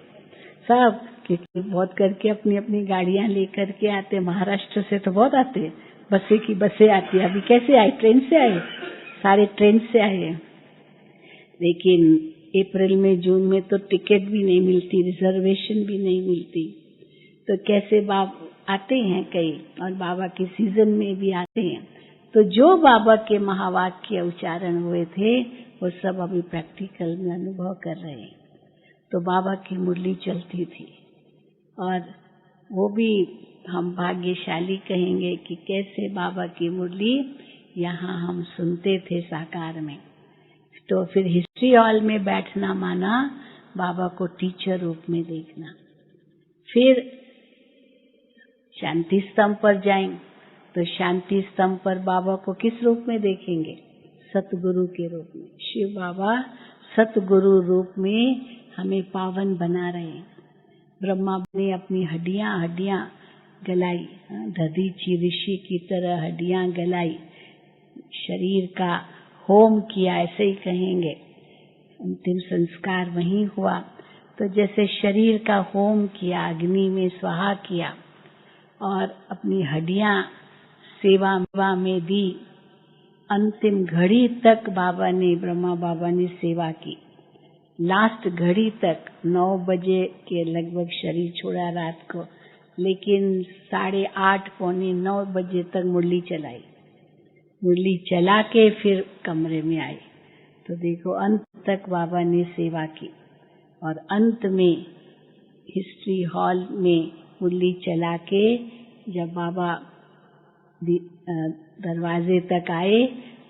सब, क्योंकि बहुत करके अपनी अपनी गाड़ियां लेकर के आते। महाराष्ट्र से तो बहुत आते, बसें की बसें आती। अभी कैसे आए? ट्रेन से आए, सारे ट्रेन से आए। लेकिन अप्रैल में, जून में तो टिकट भी नहीं मिलती, रिजर्वेशन भी नहीं मिलती। तो कैसे आते हैं कई, और बाबा के सीजन में भी आते हैं। तो जो बाबा के महावाक्य उच्चारण हुए थे, वो सब अभी प्रैक्टिकल में अनुभव कर रहे हैं। तो बाबा की मुरली चलती थी, और वो भी हम भाग्यशाली कहेंगे कि कैसे बाबा की मुरली यहाँ हम सुनते थे साकार में। तो फिर हिस्ट्री हॉल में बैठना माना बाबा को टीचर रूप में देखना। फिर शांति स्तंभ पर जाएं तो शांति स्तंभ पर बाबा को किस रूप में देखेंगे? सतगुरु के रूप में। शिव बाबा सतगुरु रूप में हमें पावन बना रहे हैं। ब्रह्मा ने अपनी हड्डियां गलाई, दधीची ऋषि की तरह हड्डियां गलाई, शरीर का होम किया, ऐसे ही कहेंगे। अंतिम संस्कार वहीं हुआ। तो जैसे शरीर का होम किया, अग्नि में स्वाहा किया और अपनी हड्डियां सेवा में दी, अंतिम घड़ी तक ब्रह्मा बाबा ने सेवा की। लास्ट घड़ी तक 9 बजे के लगभग शरीर छोड़ा रात को, लेकिन 8:30 पौने 9 बजे तक मुरली चलाई। मुरली चला के फिर कमरे में आए। तो देखो अंत तक बाबा ने सेवा की और अंत में हिस्ट्री हॉल में मुरली चला के जब बाबा दरवाजे तक आए,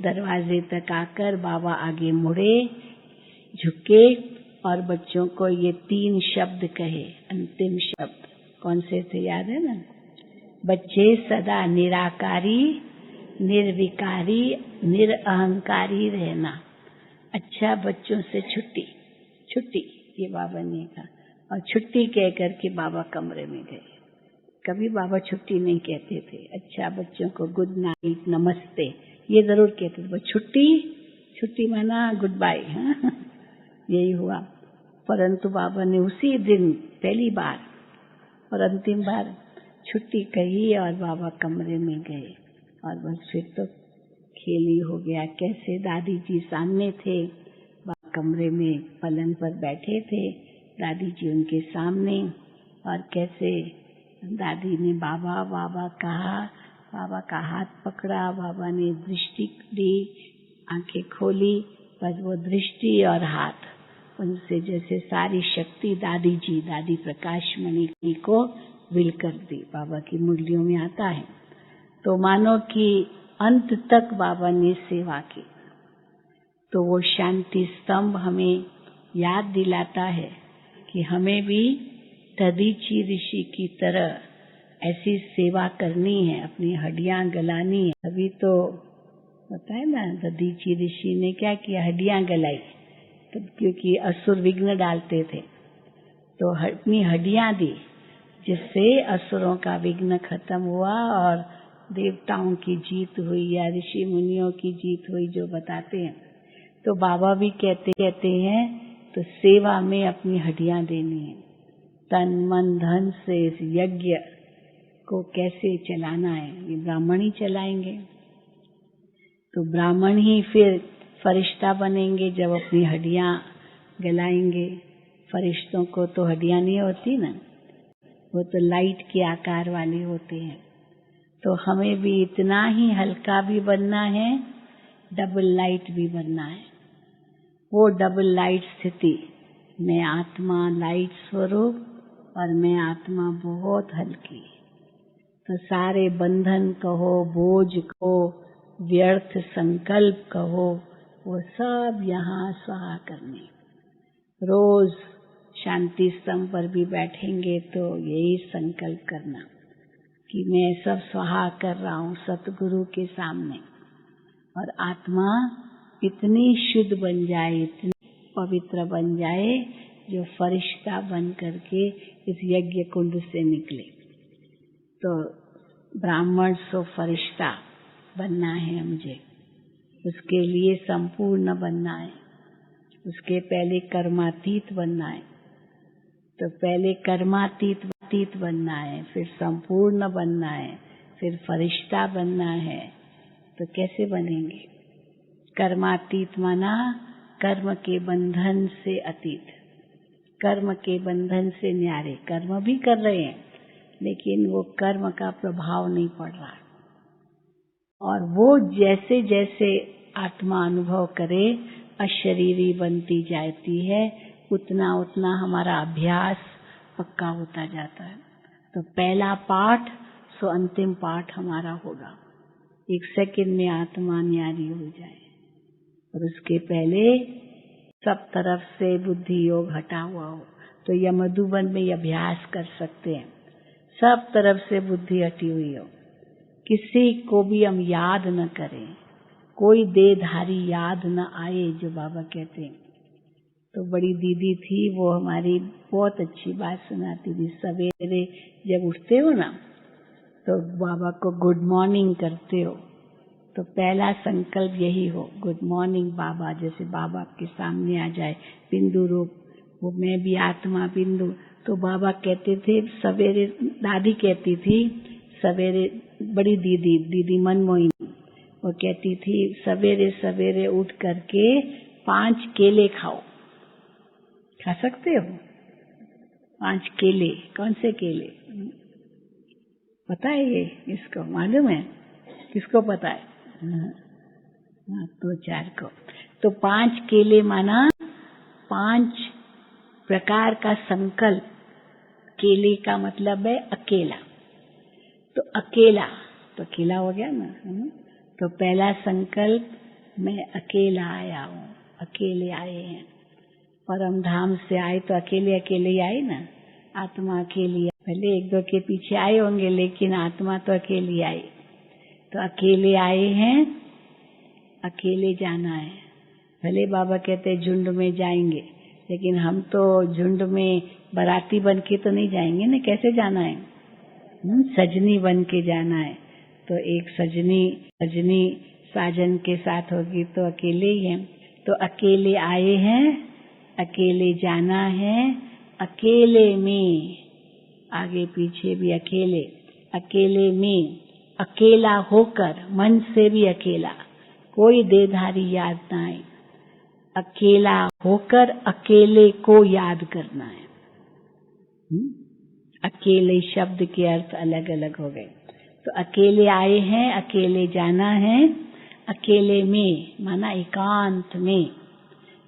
दरवाजे तक आकर बाबा आगे मुड़े, झुके और बच्चों को ये 3 शब्द कहे, अंतिम शब्द। कौन से थे याद है ना? बच्चे सदा निराकारी, निर्विकारी, निरअहंकारी रहना। अच्छा, बच्चों से छुट्टी छुट्टी, ये बाबा ने कहा। और छुट्टी कह करके बाबा कमरे में गए। कभी बाबा छुट्टी नहीं कहते थे। अच्छा, बच्चों को गुड नाइट, नमस्ते ये जरूर कहते थे। छुट्टी माना गुड बाय। यही हुआ। परंतु बाबा ने उसी दिन पहली बार और अंतिम बार छुट्टी कही और बाबा कमरे में गए। और बस फिर तो खेल ही हो गया। कैसे दादी जी सामने थे, बाबा कमरे में पलंग पर बैठे थे, दादी जी उनके सामने, और कैसे दादी ने बाबा बाबा कहा, बाबा का हाथ पकड़ा, बाबा ने दृष्टि दी, आंखें खोली, बस वो दृष्टि और हाथ, उनसे जैसे सारी शक्ति दादी प्रकाश मणि को विल कर दी। बाबा की मुरलियों में आता है। तो मानो कि अंत तक बाबा ने सेवा की। तो वो शांति स्तंभ हमें याद दिलाता है कि हमें भी दधीची ऋषि की तरह ऐसी सेवा करनी है, अपनी हड्डियां गलानी है। अभी तो पता है ना, दधीची ऋषि ने क्या किया? हड्डियां गलाई। तो क्योंकि असुर विघ्न डालते थे तो अपनी हड्डियां दी, जिससे असुरों का विघ्न खत्म हुआ और देवताओं की जीत हुई या ऋषि मुनियों की जीत हुई, जो बताते हैं। तो बाबा भी कहते हैं तो सेवा में अपनी हड्डियां देनी है। तन मन धन से इस यज्ञ को कैसे चलाना है, ये ब्राह्मण ही चलाएंगे। तो ब्राह्मण ही फिर फरिश्ता बनेंगे जब अपनी हड्डियां गलाएंगे। फरिश्तों को तो हड्डियां नहीं होती ना, वो तो लाइट के आकार वाले होते हैं। तो हमें भी इतना ही हल्का भी बनना है, डबल लाइट भी बनना है। वो डबल लाइट स्थिति, मैं आत्मा लाइट स्वरूप और मैं आत्मा बहुत हल्की। तो सारे बंधन कहो, बोझ कहो, व्यर्थ संकल्प कहो, वो सब यहाँ स्वाहा करने। रोज शांति स्तंभ पर भी बैठेंगे तो यही संकल्प करना कि मैं सब स्वाहा कर रहा हूँ सतगुरु के सामने, और आत्मा इतनी शुद्ध बन जाए, इतनी पवित्र बन जाए, जो फरिश्ता बन करके इस यज्ञ कुंड से निकले। तो ब्राह्मण सो फरिश्ता बनना है मुझे, उसके लिए संपूर्ण बनना है। उसके पहले कर्मातीत बनना है। तो पहले कर्मातीत बनना है, फिर संपूर्ण बनना है, फिर फरिश्ता बनना है। तो कैसे बनेंगे? कर्मातीत माना कर्म के बंधन से अतीत, कर्म के बंधन से न्यारे। कर्म भी कर रहे हैं लेकिन वो कर्म का प्रभाव नहीं पड़ रहा। और वो जैसे जैसे आत्मा अनुभव करे, अशरीरी बनती जाती है, उतना उतना हमारा अभ्यास पक्का होता जाता है। तो पहला पाठ सो अंतिम पाठ हमारा होगा। 1 सेकंड में आत्मा न्यारी हो जाए। और उसके पहले सब तरफ से बुद्धि योग हटा हुआ हो, तो यह मधुबन में अभ्यास कर सकते हैं। सब तरफ से बुद्धि हटी हुई हो, किसी को भी हम याद न करें, कोई देहधारी याद न आए, जो बाबा कहते हैं। तो बड़ी दीदी थी, वो हमारी बहुत अच्छी बात सुनाती थी। सवेरे जब उठते हो ना, तो बाबा को गुड मॉर्निंग करते हो, तो पहला संकल्प यही हो, गुड मॉर्निंग बाबा। जैसे बाबा आपके सामने आ जाए बिंदु रूप, वो मैं भी आत्मा बिंदु। तो बाबा कहते थे सवेरे, दादी कहती थी सवेरे, बड़ी दीदी मनमोहिनी, वो कहती थी सवेरे सवेरे उठ करके 5 केले खाओ। खा सकते हो 5 केले? कौन से केले पता है? ये इसको मालूम है? किसको पता है? हाँ, 2-4 को। तो 5 केले माना 5 प्रकार का संकल्प। केले का मतलब है अकेला, तो अकेला तो अकेला हो गया ना। तो पहला संकल्प, मैं अकेला आया हूँ, अकेले आए हैं। परम धाम से आए तो अकेले अकेले ही आए ना, आत्मा अकेली। पहले 1-2 के पीछे आए होंगे, लेकिन आत्मा तो अकेली आई। तो अकेले आए हैं, अकेले जाना है। भले बाबा कहते झुंड में जाएंगे, लेकिन हम तो झुंड में बाराती बन के तो नहीं जाएंगे ना। कैसे जाना है? सजनी बन के जाना है। तो एक सजनी साजन के साथ होगी, तो अकेले ही हैं। तो अकेले आए हैं, अकेले जाना है, अकेले में, आगे पीछे भी अकेले, अकेले में, अकेला होकर, मन से भी अकेला, कोई देहधारी याद ना आए। अकेला होकर अकेले को याद करना है। अकेले शब्द के अर्थ अलग अलग हो गए। तो अकेले आए हैं, अकेले जाना है, अकेले में माना एकांत में,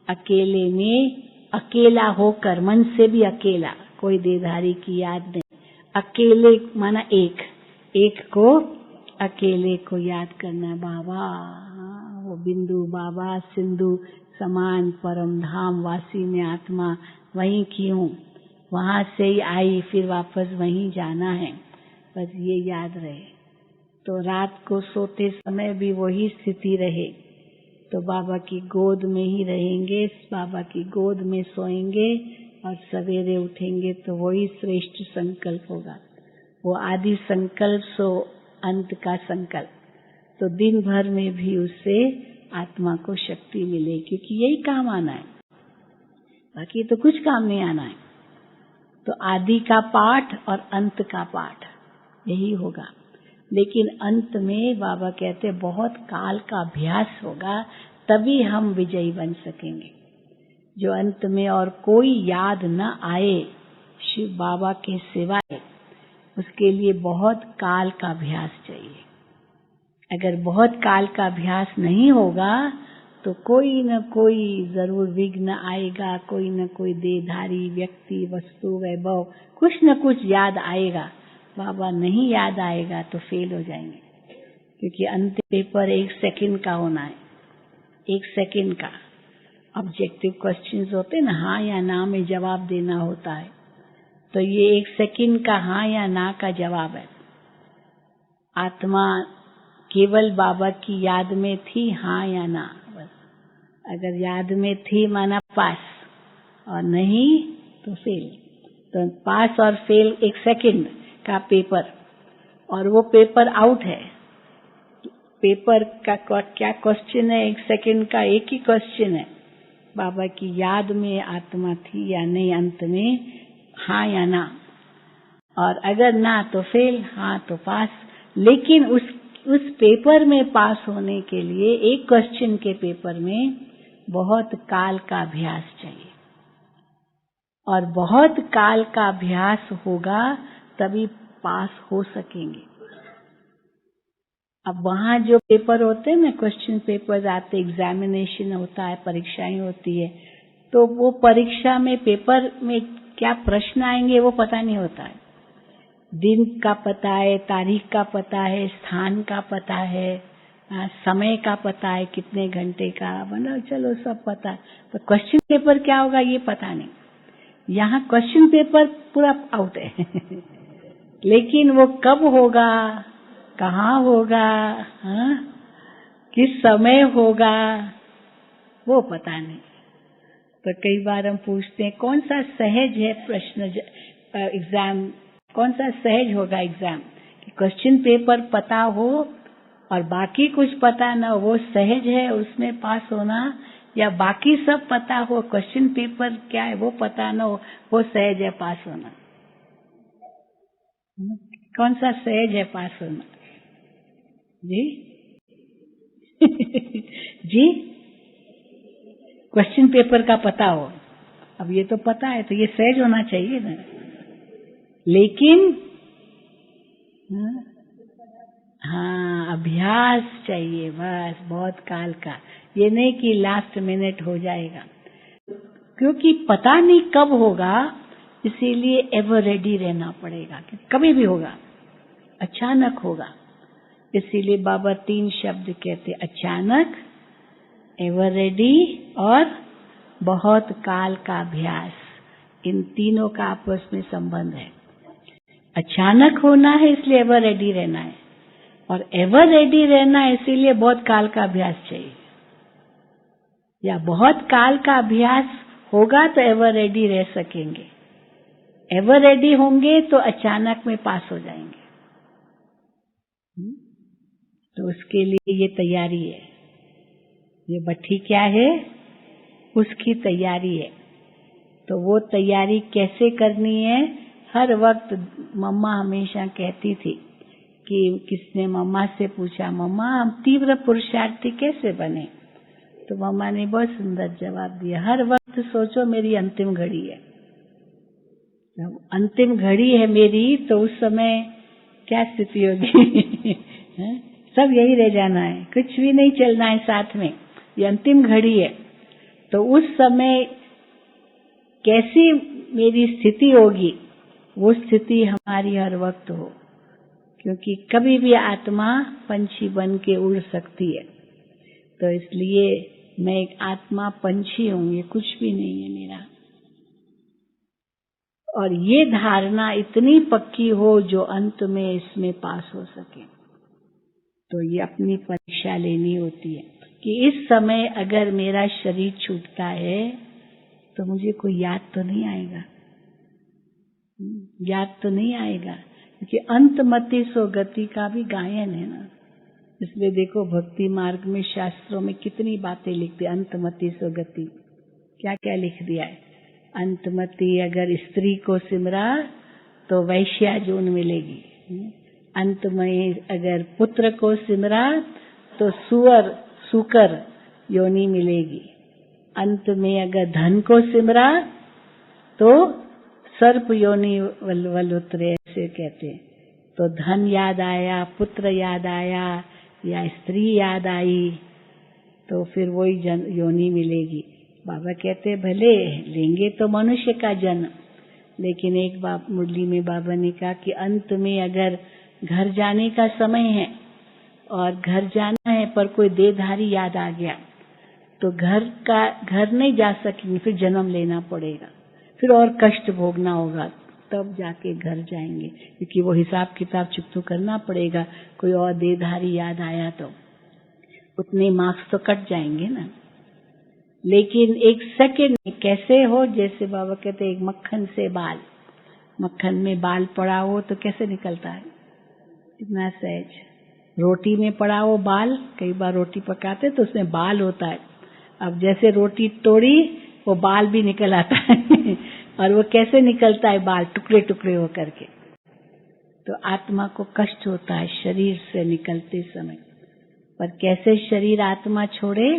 अकेले में, अकेला होकर, मन से भी अकेला, कोई देहधारी की याद नहीं। अकेले माना एक को, अकेले को याद करना। बाबा, वो बिंदु बाबा, सिंधु समान परम धाम वासी में आत्मा, वहीं की हूँ, वहां से ही आई, फिर वापस वहीं जाना है, बस ये याद रहे। तो रात को सोते समय भी वही स्थिति रहे, तो बाबा की गोद में ही रहेंगे, बाबा की गोद में सोएंगे, और सवेरे उठेंगे तो वही श्रेष्ठ संकल्प होगा। वो आदि संकल्प सो अंत का संकल्प। तो दिन भर में भी उससे आत्मा को शक्ति मिले, क्योंकि यही काम आना है, बाकी तो कुछ काम नहीं आना है। तो आदि का पाठ और अंत का पाठ यही होगा। लेकिन अंत में बाबा कहते बहुत काल का अभ्यास होगा, तभी हम विजयी बन सकेंगे। जो अंत में और कोई याद न आए शिव बाबा के सिवाय, उसके लिए बहुत काल का अभ्यास चाहिए। अगर बहुत काल का अभ्यास नहीं होगा तो कोई न कोई जरूर विघ्न आएगा, कोई न कोई देहधारी व्यक्ति, वस्तु, वैभव, कुछ न कुछ याद आएगा। बाबा नहीं याद आएगा तो फेल हो जाएंगे, क्योंकि अंतिम पेपर 1 सेकंड का होना है। 1 सेकंड का ऑब्जेक्टिव क्वेश्चंस होते हैं ना, हाँ या ना में जवाब देना होता है। तो ये 1 सेकंड का हाँ या ना का जवाब है। आत्मा केवल बाबा की याद में थी, हाँ या ना, बस। अगर याद में थी माना पास, और नहीं तो फेल। तो पास और फेल 1 सेकंड का पेपर, और वो पेपर आउट है। पेपर का क्या क्वेश्चन है? 1 सेकंड का एक ही क्वेश्चन है, बाबा की याद में आत्मा थी या नहीं, अंत में हाँ या ना। और अगर ना तो फेल, हाँ तो पास। लेकिन उस पेपर में पास होने के लिए, एक क्वेश्चन के पेपर में बहुत काल का अभ्यास चाहिए, और बहुत काल का अभ्यास होगा तभी पास हो सकेंगे। अब वहाँ जो पेपर होते हैं ना, क्वेश्चन पेपर्स आते, एग्जामिनेशन होता है, परीक्षाएं होती है, तो वो परीक्षा में पेपर में क्या प्रश्न आएंगे वो पता नहीं होता है। दिन का पता है, तारीख का पता है, स्थान का पता है, समय का पता है, कितने घंटे का, मतलब चलो सब पता। तो क्वेश्चन पेपर क्या होगा ये पता नहीं। यहाँ क्वेश्चन पेपर पूरा आउट है लेकिन वो कब होगा, कहाँ होगा, हाँ? किस समय होगा, वो पता नहीं। तो कई बार हम पूछते हैं कौन सा सहज है प्रश्न एग्जाम, कौन सा सहज होगा एग्जाम, कि क्वेश्चन पेपर पता हो और बाकी कुछ पता ना हो, वो सहज है उसमें पास होना, या बाकी सब पता हो क्वेश्चन पेपर क्या है वो पता ना हो, वो सहज है पास होना। कौन सा सहज है पास होना जी? जी, क्वेश्चन पेपर का पता हो। अब ये तो पता है तो ये सहज होना चाहिए ना। लेकिन हाँ, अभ्यास चाहिए बस, बहुत काल का। ये नहीं कि लास्ट मिनट हो जाएगा, क्योंकि पता नहीं कब होगा, इसीलिए एवर रेडी रहना पड़ेगा कि कभी भी होगा, अचानक होगा। इसीलिए बाबा 3 शब्द कहते, अचानक, एवर रेडी और बहुत काल का अभ्यास। इन तीनों का आपस में संबंध है। अचानक होना है इसलिए एवर रेडी रहना है, और एवर रेडी रहना है इसीलिए बहुत काल का अभ्यास चाहिए। या बहुत काल का अभ्यास होगा तो एवर रेडी रह सकेंगे, एवर रेडी होंगे तो अचानक में पास हो जाएंगे। तो उसके लिए ये तैयारी है। ये भट्ठी क्या है, उसकी तैयारी है। तो वो तैयारी कैसे करनी है, हर वक्त मम्मा हमेशा कहती थी कि किसने मम्मा से पूछा, मम्मा हम तीव्र पुरुषार्थी कैसे बने? तो मम्मा ने बहुत सुंदर जवाब दिया, हर वक्त सोचो मेरी अंतिम घड़ी है। जब अंतिम घड़ी है मेरी तो उस समय क्या स्थिति होगी? सब यही रह जाना है, कुछ भी नहीं चलना है साथ में, ये अंतिम घड़ी है। तो उस समय कैसी मेरी स्थिति होगी, वो स्थिति हमारी हर वक्त हो, क्योंकि कभी भी आत्मा पंछी बन के उड़ सकती है। तो इसलिए मैं एक आत्मा पंछी हूं, ये कुछ भी नहीं है मेरा। और ये धारणा इतनी पक्की हो जो अंत में इसमें पास हो सके। तो ये अपनी परीक्षा लेनी होती है कि इस समय अगर मेरा शरीर छूटता है तो मुझे कोई याद तो नहीं आएगा, याद तो नहीं आएगा, क्योंकि अंतमति सो गति का भी गायन है ना। इसलिए देखो भक्ति मार्ग में शास्त्रों में कितनी बातें लिखते, अंतमति सो गति, क्या क्या लिख दिया है। अंतमति अगर स्त्री को सिमरा तो वैश्या जून मिलेगी, अंत में अगर पुत्र को सिमरा तो सुकर योनि मिलेगी, अंत में अगर धन को सिमरा तो सर्प योनि वल उतरे, ऐसे कहते हैं। तो धन याद आया, पुत्र याद आया या स्त्री याद आई तो फिर वही योनि मिलेगी। बाबा कहते भले लेंगे तो मनुष्य का जन्म, लेकिन एक मुरली में बाबा ने कहा कि अंत में अगर घर जाने का समय है और घर जाना है पर कोई देहधारी याद आ गया तो घर नहीं जा सकेंगे, फिर जन्म लेना पड़ेगा, फिर और कष्ट भोगना होगा, तब जाके घर जाएंगे, क्योंकि वो हिसाब किताब चुकता करना पड़ेगा। कोई और देहधारी याद आया तो उतने मार्क्स तो कट जाएंगे ना। लेकिन एक सेकंड में कैसे हो, जैसे बाबा कहते एक मक्खन से बाल, मक्खन में बाल पड़ा हो तो कैसे निकलता है, इतना सहज। रोटी में पड़ा हो बाल, कई बार रोटी पकाते तो उसमें बाल होता है, अब जैसे रोटी तोड़ी वो बाल भी निकल आता है और वो कैसे निकलता है बाल, टुकड़े टुकड़े होकर के। तो आत्मा को कष्ट होता है शरीर से निकलते समय, पर कैसे शरीर आत्मा छोड़े,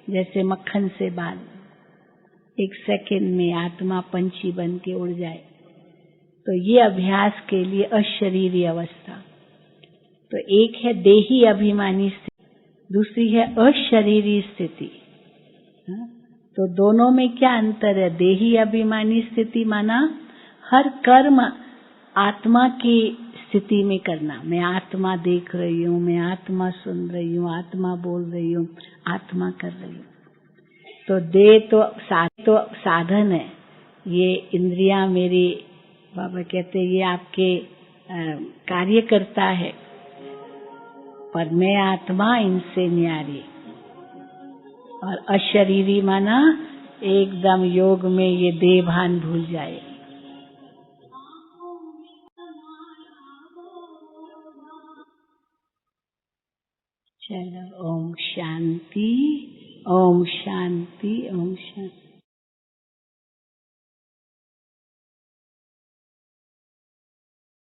जैसे मक्खन से बाल, एक सेकंड में आत्मा पंछी बन के उड़ जाए। तो ये अभ्यास के लिए अशरीरी अवस्था। तो एक है देही अभिमानी स्थिति, दूसरी है अशरीरी स्थिति। तो दोनों में क्या अंतर है? देही अभिमानी स्थिति माना हर कर्म आत्मा की स्थिति में करना, मैं आत्मा देख रही हूँ, मैं आत्मा सुन रही हूँ, आत्मा बोल रही हूँ, आत्मा कर रही हूँ। तो देह तो साधन है, ये इंद्रियां मेरी, बाबा कहते ये आपके कार्य करता है, पर मैं आत्मा इनसे न्यारी। और अशरीरी माना एकदम योग में ये देह भान भूल जाए। चलो, ओम शांति, ओम शांति, ओम शांति।